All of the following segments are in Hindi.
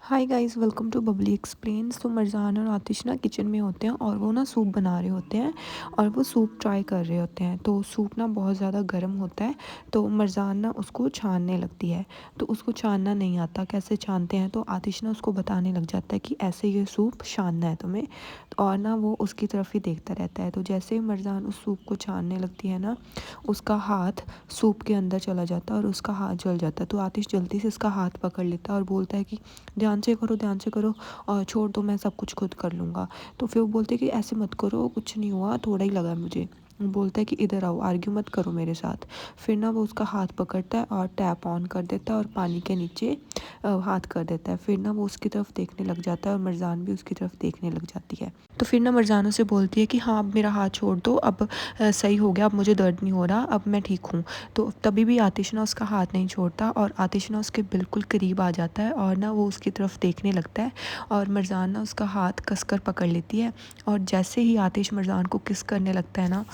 Hi guys, welcome to Babli explains. तो मरजान और आतिश ना किचन में होते हैं और वो ना सूप बना रहे होते हैं और वो सूप ट्राई कर रहे होते हैं। तो सूप ना बहुत ज़्यादा गर्म होता है। तो मरजान ना उसको छानने लगती है। तो उसको छानना नहीं आता, कैसे छानते हैं। तो आतिश ना उसको बताने लग जाता है कि ऐसे ये सूप छानना है तुम्हें। और ना वो उसकी तरफ ही देखता रहता है। तो जैसे ही मरजान उस सूप को छानने लगती है ना, उसका हाथ सूप के अंदर चला जाता है और उसका हाथ जल जाता है। तो आतिश जल्दी से उसका हाथ पकड़ लेता है और बोलता है कि ध्यान से करो और छोड़ दो, मैं सब कुछ खुद कर लूँगा। तो फिर वो बोलते हैं कि ऐसे मत करो, कुछ नहीं हुआ, थोड़ा ही लगा मुझे। वो बोलता है कि इधर आओ, आर्ग्यू मत करो मेरे साथ। फिर ना वो उसका हाथ पकड़ता है और टैप ऑन कर देता है और पानी के नीचे हाथ कर देता है। फिर ना वो उसकी तरफ देखने लग जाता है और मरजान भी उसकी तरफ देखने लग जाती है। तो फिर ना मरजान उसे बोलती है कि हाँ, अब मेरा हाथ छोड़ दो, अब सही हो गया, अब मुझे दर्द नहीं हो रहा, अब मैं ठीक हूँ। तो तभी भी आतिश ना उसका हाथ नहीं छोड़ता और आतिश ना उसके बिल्कुल करीब आ जाता है और ना वो उसकी तरफ देखने लगता है और मरजान ना उसका हाथ कसकर पकड़ लेती है। और जैसे ही आतिश मरजान को किस करने लगता है ना,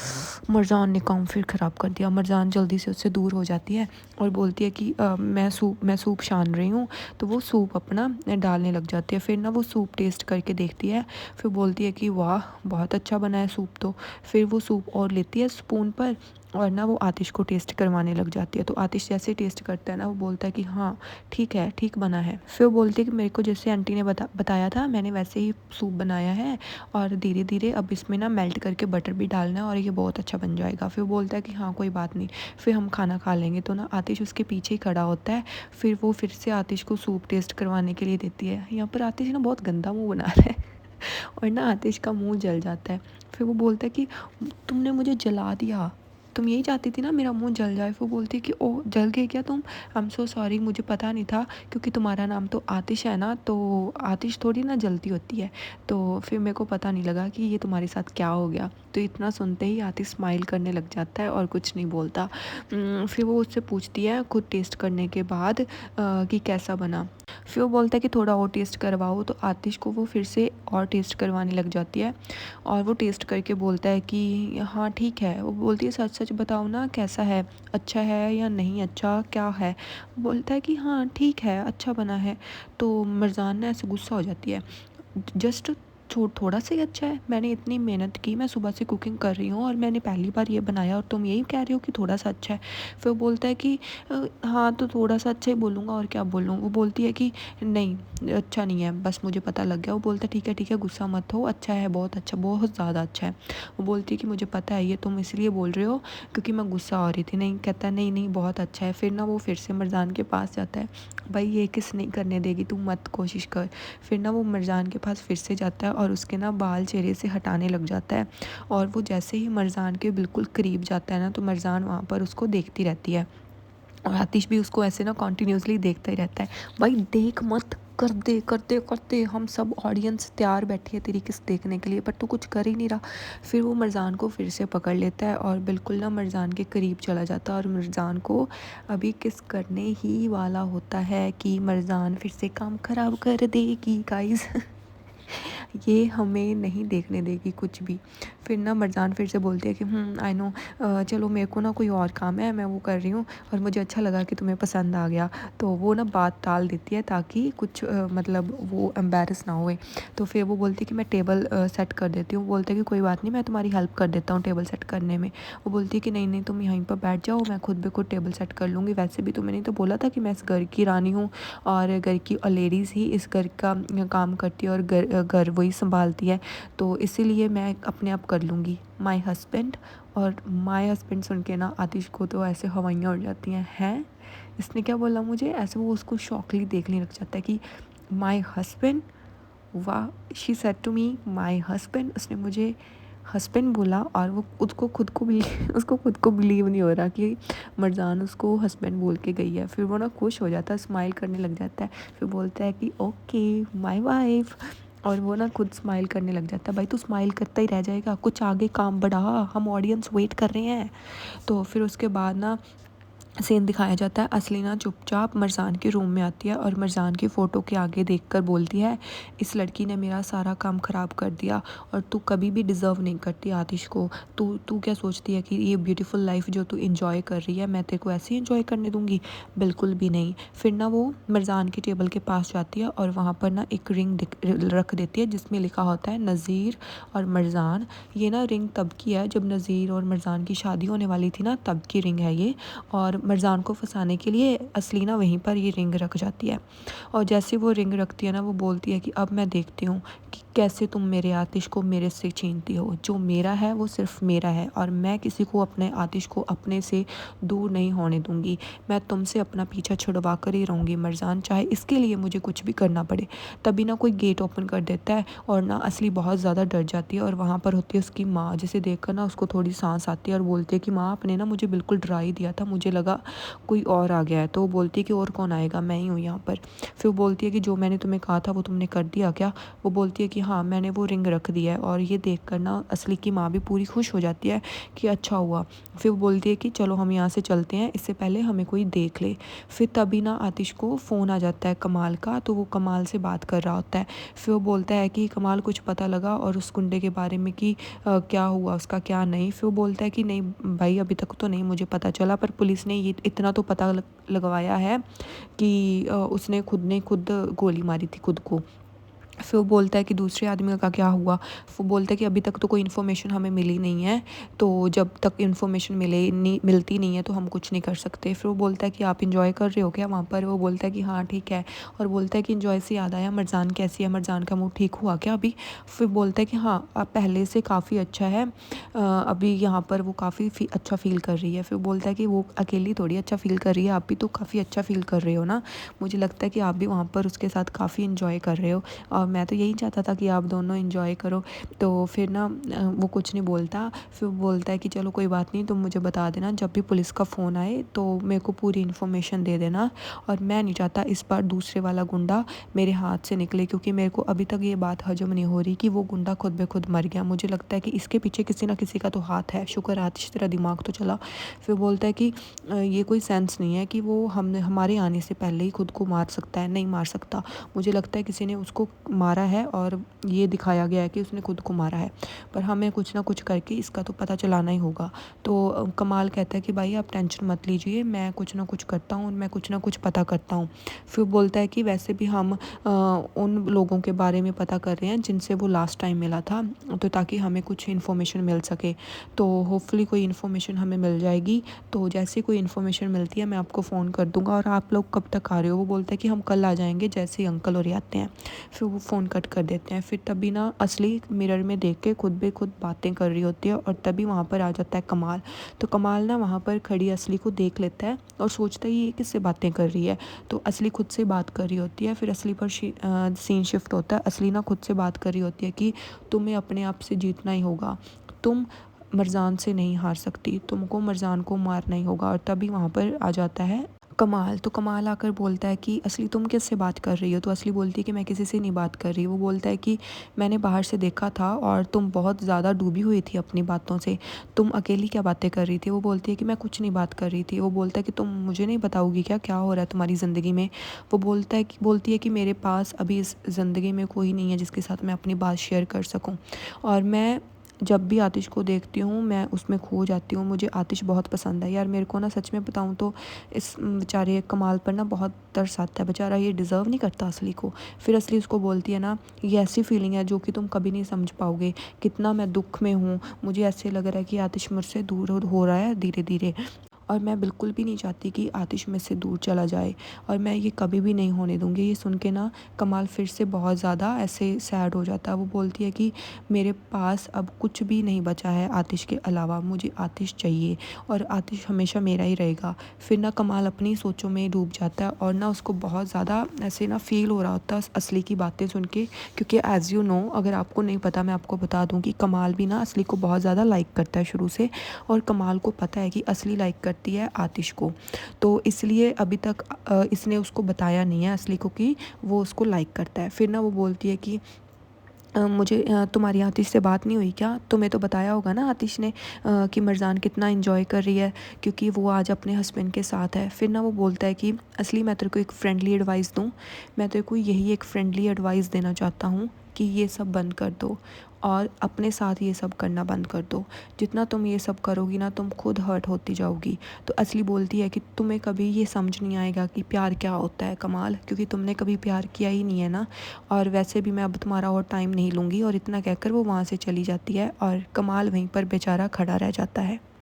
मरजान ने काम फिर ख़राब कर दिया। मरजान जल्दी से उससे दूर हो जाती है और बोलती है कि मैं सूप छान रही हूँ। तो वो सूप अपना डालने लग जाती है। फिर ना वो सूप टेस्ट करके देखती है। फिर बोलती है कि वाह, बहुत अच्छा बना है सूप तो। फिर वो सूप और लेती है स्पून पर और ना वो आतिश को टेस्ट करवाने लग जाती है। तो आतिश जैसे टेस्ट करता है ना, वो बोलता है कि हाँ ठीक है, ठीक बना है। फिर वो बोलती है कि मेरे को जैसे आंटी ने बताया था, मैंने वैसे ही सूप बनाया है और धीरे धीरे अब इसमें ना मेल्ट करके बटर भी डालना है और ये बहुत अच्छा बन जाएगा। फिर वो बोलता है कि हाँ कोई बात नहीं, फिर हम खाना खा लेंगे। तो ना आतिश उसके पीछे ही खड़ा होता है। फिर वो फिर से आतिश को सूप टेस्ट करवाने के लिए देती है। यहाँ पर आतिश ना बहुत गंदा मुँह बना रहा है और ना आतिश का मुँह जल जाता है। फिर वो बोलता है कि तुमने मुझे जला दिया, तुम यही चाहती थी ना मेरा मुंह जल जाए। फिर बोलती है कि ओह, जल गए क्या तुम? आई एम सो सॉरी, मुझे पता नहीं था, क्योंकि तुम्हारा नाम तो आतिश है ना, तो आतिश थोड़ी ना जलती होती है। तो फिर मेरे को पता नहीं लगा कि ये तुम्हारे साथ क्या हो गया। तो इतना सुनते ही आतिश स्माइल करने लग जाता है और कुछ नहीं बोलता। फिर वो उससे पूछती है खुद टेस्ट करने के बाद कि कैसा बना। फिर वो बोलता है कि थोड़ा और टेस्ट करवाओ। तो आतिश को वो फिर से और टेस्ट करवाने लग जाती है और वो टेस्ट करके बोलता है कि हाँ ठीक है। वो बोलती है सच सच बताओ ना, कैसा है, अच्छा है या नहीं अच्छा, क्या है। बोलता है कि हाँ ठीक है, अच्छा बना है। तो मरजान ने ऐसे गुस्सा हो जाती है, जस्ट थोड़ा सा ही अच्छा है, मैंने इतनी मेहनत की, मैं सुबह से कुकिंग कर रही हूँ और मैंने पहली बार ये बनाया और तुम यही कह रहे हो कि थोड़ा सा अच्छा है। फिर वो बोलता है कि हाँ तो थोड़ा सा अच्छा ही बोलूँगा और क्या बोलूँ। वो बोलती है कि नहीं अच्छा नहीं है, बस मुझे पता लग गया। वो बोलता है ठीक है गुस्सा मत हो, अच्छा है, बहुत अच्छा, बहुत ज़्यादा अच्छा है। वो बोलती है कि मुझे पता है ये तुम इसलिए बोल रहे हो क्योंकि मैं गुस्सा हो रही थी। नहीं, कहता है नहीं नहीं बहुत अच्छा है। फिर ना वो फिर से मरजान के पास जाता है, भाई ये किस नहीं करने देगी, तू मत कोशिश कर। फिर ना वो मरजान के पास फिर से जाता है और उसके ना बाल चेहरे से हटाने लग जाता है। और वो जैसे ही मरजान के बिल्कुल करीब जाता है ना, तो मरजान वहाँ पर उसको देखती रहती है और आतिश भी उसको ऐसे ना कॉन्टीन्यूसली देखता ही रहता है। भाई देख मत, कर दे करते करते हम सब ऑडियंस तैयार बैठी है तेरी किस देखने के लिए, पर तू कुछ कर ही नहीं रहा। फिर वो मरजान को फिर से पकड़ लेता है और बिल्कुल ना मरजान के करीब चला जाता है और मरजान को अभी किस करने ही वाला होता है कि मरजान फिर से काम खराब कर देगी गाइस। ये हमें नहीं देखने देगी कुछ भी। फिर ना मरजान फिर से बोलती है कि आई नो, चलो मेरे को ना कोई और काम है, मैं वो कर रही हूँ और मुझे अच्छा लगा कि तुम्हें पसंद आ गया। तो वो ना बात टाल देती है ताकि कुछ मतलब वो एम्बेरस ना होए। तो फिर वो बोलती है कि मैं टेबल सेट कर देती हूँ। बोलते हैं कि कोई बात नहीं, मैं तुम्हारी हेल्प कर देता हूँ टेबल सेट करने में। वो बोलती है कि नहीं नहीं, तुम यहीं पर बैठ जाओ, मैं खुद ब खुद टेबल सेट कर लूँगी। वैसे भी तुम्हें नहीं तो बोला था कि मैं इस घर की रानी हूँ और घर की लेडीज़ ही इस घर का काम करती है और घर वही संभालती है, तो इसीलिए मैं अपने आप कर लूँगी, माय हस्बैंड। और माय हस्बैंड सुन के ना आतिश को तो ऐसे हवाइयाँ उड़ जाती हैं, इसने क्या बोला मुझे, ऐसे वो उसको शॉकली देखने लग जाता है कि माय हस्बैंड, वाह, she said to me my husband, उसने मुझे हस्बैंड बोला। और वो उसको खुद को भी उसको खुद को बिलीव नहीं हो रहा कि मरजान उसको हस्बैंड बोल के गई है। फिर वो ना खुश हो जाता है, स्माइल करने लग जाता है। फिर बोलता है कि ओके माय वाइफ, और वो ना खुद स्माइल करने लग जाता है। भाई तू स्माइल करता ही रह जाएगा, कुछ आगे काम बढ़ा, हम ऑडियंस वेट कर रहे हैं। तो फिर उसके बाद ना सीन दिखाया जाता है। असलीना चुपचाप मरजान के रूम में आती है और मरजान की फ़ोटो के आगे देखकर बोलती है, इस लड़की ने मेरा सारा काम ख़राब कर दिया और तू कभी भी डिज़र्व नहीं करती आतिश को। तू तू क्या सोचती है कि ये ब्यूटीफुल लाइफ जो तू इंजॉय कर रही है मैं तेरे को ऐसे ही इंजॉय करने दूंगी? बिल्कुल भी नहीं। फिर ना वो मरजान के टेबल के पास जाती है और वहाँ पर ना एक रिंग रख देती है जिसमें लिखा होता है नज़ीर और मरजान। ये ना रिंग तब की है जब नज़ीर और मरजान की शादी होने वाली थी ना, तब की रिंग है ये। और मरजान को फंसाने के लिए असलीना वहीं पर ये रिंग रख जाती है। और जैसे वो रिंग रखती है ना, वो बोलती है कि अब मैं देखती हूँ कि कैसे तुम मेरे आतिश को मेरे से छीनती हो। जो मेरा है वो सिर्फ मेरा है और मैं किसी को अपने आतिश को अपने से दूर नहीं होने दूंगी। मैं तुमसे अपना पीछा छुड़वा कर ही रहूँगी मरजान, चाहे इसके लिए मुझे कुछ भी करना पड़े। तभी ना कोई गेट ओपन कर देता है और ना असली बहुत ज़्यादा डर जाती है और वहाँ पर होती है उसकी माँ, जिसे देखकर ना उसको थोड़ी सांस आती है और बोलती है कि माँ आपने ना मुझे बिल्कुल डरा ही दिया था, मुझे लगा कोई और आ गया है। तो वो बोलती है कि और कौन आएगा, मैं ही हूँ यहाँ पर। फिर वो बोलती है कि जो मैंने तुम्हें कहा था वो तुमने कर दिया क्या? वो बोलती है कि हाँ मैंने वो रिंग रख दिया है। और ये देख कर ना असली की माँ भी पूरी खुश हो जाती है कि अच्छा हुआ। फिर वो बोलती है कि चलो हम यहाँ से चलते हैं, इससे पहले हमें कोई देख ले। फिर तभी ना आतिश को फ़ोन आ जाता है कमाल का, तो वो कमाल से बात कर रहा होता है। फिर वो बोलता है कि कमाल कुछ पता लगा और उस गुंडे के बारे में कि क्या हुआ उसका क्या नहीं। फिर वो बोलता है कि नहीं भाई अभी तक तो नहीं मुझे पता चला, पर पुलिस ने ये इतना तो पता लगवाया है कि उसने खुद गोली मारी थी खुद को। फिर वो बोलता है कि दूसरे आदमी का क्या हुआ? वो बोलता है कि अभी तक तो कोई इन्फॉर्मेशन हमें मिली नहीं है, तो जब तक इन्फॉर्मेशन मिलती नहीं है तो हम कुछ नहीं कर सकते। फिर वो बोलता है कि आप इंजॉय कर रहे हो क्या वहाँ पर? वो बोलता है कि हाँ ठीक है। और बोलता है कि इंजॉय से याद आया, मरजान कैसी है, मरजान का मूड ठीक हुआ क्या अभी? फिर बोलता है कि हाँ अब पहले से काफ़ी अच्छा है, अभी यहाँ पर वो काफ़ी अच्छा फील कर रही है। फिर बोलता है कि वो अकेली थोड़ी अच्छा फील कर रही है, आप भी तो काफ़ी अच्छा फील कर रहे हो ना, मुझे लगता है कि आप भी वहाँ पर उसके साथ काफ़ी इंजॉय कर रहे हो और मैं तो यही चाहता था कि आप दोनों एंजॉय करो। तो फिर ना वो कुछ नहीं बोलता। फिर वो बोलता है कि चलो कोई बात नहीं, तुम मुझे बता देना जब भी पुलिस का फ़ोन आए तो मेरे को पूरी इन्फॉर्मेशन दे देना। और मैं नहीं चाहता इस बार दूसरे वाला गुंडा मेरे हाथ से निकले, क्योंकि मेरे को अभी तक ये बात हजम नहीं हो रही कि वो गुंडा खुद ब खुद मर गया। मुझे लगता है कि इसके पीछे किसी ना किसी का तो हाथ है। शुक्र आतिश तेरा दिमाग तो चला। फिर बोलता है कि ये कोई सेंस नहीं है कि वो हमने हमारे आने से पहले ही खुद को मार सकता है, नहीं मार सकता। मुझे लगता है किसी ने उसको मारा है और ये दिखाया गया है कि उसने खुद को मारा है, पर हमें कुछ ना कुछ करके इसका तो पता चलाना ही होगा। तो कमाल कहता है कि भाई आप टेंशन मत लीजिए, मैं कुछ ना कुछ करता हूँ, मैं कुछ ना कुछ पता करता हूँ। फिर बोलता है कि वैसे भी हम उन लोगों के बारे में पता कर रहे हैं जिनसे वो लास्ट टाइम मिला था, तो ताकि हमें कुछ इन्फॉर्मेशन मिल सके। तो होपफुली कोई इन्फॉर्मेशन हमें मिल जाएगी। तो जैसे कोई इन्फॉर्मेशन मिलती है मैं आपको फ़ोन कर दूँगा। और आप लोग कब तक आ रहे हो? वो बोलता है कि हम कल आ जाएंगे जैसे ही अंकल और आते हैं। फिर वो फ़ोन कट कर देते हैं। फिर तभी ना असली मिरर में देख के खुद ब खुद बातें कर रही होती है और तभी वहाँ पर आ जाता है कमाल। तो कमाल ना वहाँ पर खड़ी असली को देख लेता है और सोचता है ये किससे बातें कर रही है। तो असली खुद से बात कर रही होती है। फिर असली पर सीन शिफ्ट होता है। असली ना खुद से बात कर रही होती है कि तुम्हें अपने आप से जीतना ही होगा, तुम मरजान से नहीं हार सकती, तुमको मरजान को मारना ही होगा। और तभी वहाँ पर आ जाता है कमाल। तो कमाल आकर बोलता है कि असली तुम किससे बात कर रही हो? तो असली बोलती है कि मैं किसी से नहीं बात कर रही। वो बोलता है कि मैंने बाहर से देखा था और तुम बहुत ज़्यादा डूबी हुई थी अपनी बातों से, तुम अकेली क्या बातें कर रही थी? वो बोलती है कि मैं कुछ नहीं बात कर रही थी। वो बोलता है कि तुम मुझे नहीं बताओगी क्या क्या हो रहा है तुम्हारी ज़िंदगी में? वो बोलती है कि मेरे पास अभी इस ज़िंदगी में कोई नहीं है जिसके साथ मैं अपनी बात शेयर कर सकूँ, और मैं जब भी आतिश को देखती हूँ मैं उसमें खो जाती हूँ। मुझे आतिश बहुत पसंद है यार। मेरे को ना सच में बताऊँ तो इस बेचारे कमाल पर ना बहुत तरस आता है। बेचारा ये डिज़र्व नहीं करता असली को। फिर असली उसको बोलती है ना, ये ऐसी फीलिंग है जो कि तुम कभी नहीं समझ पाओगे, कितना मैं दुख में हूँ। मुझे ऐसे लग रहा है कि आतिश मुझसे दूर हो रहा है धीरे धीरे, और मैं बिल्कुल भी नहीं चाहती कि आतिश में से दूर चला जाए, और मैं ये कभी भी नहीं होने दूँगी। ये सुन के ना कमाल फिर से बहुत ज़्यादा ऐसे सैड हो जाता है। वो बोलती है कि मेरे पास अब कुछ भी नहीं बचा है आतिश के अलावा, मुझे आतिश चाहिए और आतिश हमेशा मेरा ही रहेगा। फिर ना कमाल अपनी सोचों में डूब जाता है और ना उसको बहुत ज़्यादा ऐसे ना फ़ील हो रहा होता है असली की बातें सुन के। क्योंकि एज़ यू नो, अगर आपको नहीं पता मैं आपको बता दूँ कि कमाल भी ना असली को बहुत ज़्यादा लाइक करता है शुरू से, और कमाल को पता है कि असली लाइक करती है आतिश को। तो इसलिए अभी तक इसने उसको बताया नहीं है असली को कि वो उसको लाइक करता है। फिर ना वो बोलती है कि मुझे तुम्हारी आतिश से बात नहीं हुई क्या? तुम्हें तो बताया होगा ना आतिश ने कि मरजान कितना एंजॉय कर रही है क्योंकि वो आज अपने हस्बैंड के साथ है। फिर ना वो बोलता है कि असली मैं तेरे को एक फ्रेंडली एडवाइस दूँ, मैं तेरे को यही एक फ्रेंडली एडवाइस देना चाहता हूँ कि ये सब बंद कर दो और अपने साथ ये सब करना बंद कर दो। जितना तुम ये सब करोगी ना तुम खुद हर्ट होती जाओगी। तो असली बोलती है कि तुम्हें कभी ये समझ नहीं आएगा कि प्यार क्या होता है कमाल, क्योंकि तुमने कभी प्यार किया ही नहीं है ना। और वैसे भी मैं अब तुम्हारा और टाइम नहीं लूँगी। और इतना कहकर वो वहाँ से चली जाती है और कमाल वहीं पर बेचारा खड़ा रह जाता है।